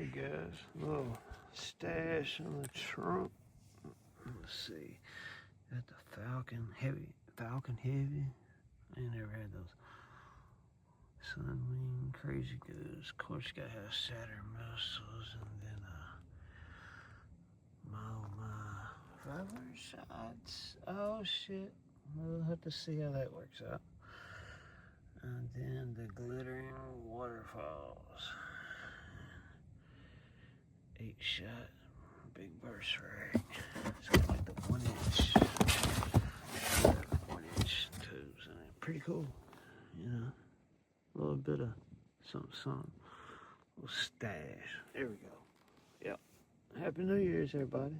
Hey guys, little stash in the trunk. Let's see. Got the Falcon Heavy. I ain't never had those. Sunwing, Crazy Goose. Of course, you gotta have Saturn muscles, and then my 500 shots. Oh shit. We'll have to see how that works out. And then the glittering waterfalls. 8-shot, big burst rag. It's got like the 1-inch tubes in it. Pretty cool, you know. A little bit of something. A little stash. There we go. Yep. Happy New Year's, everybody.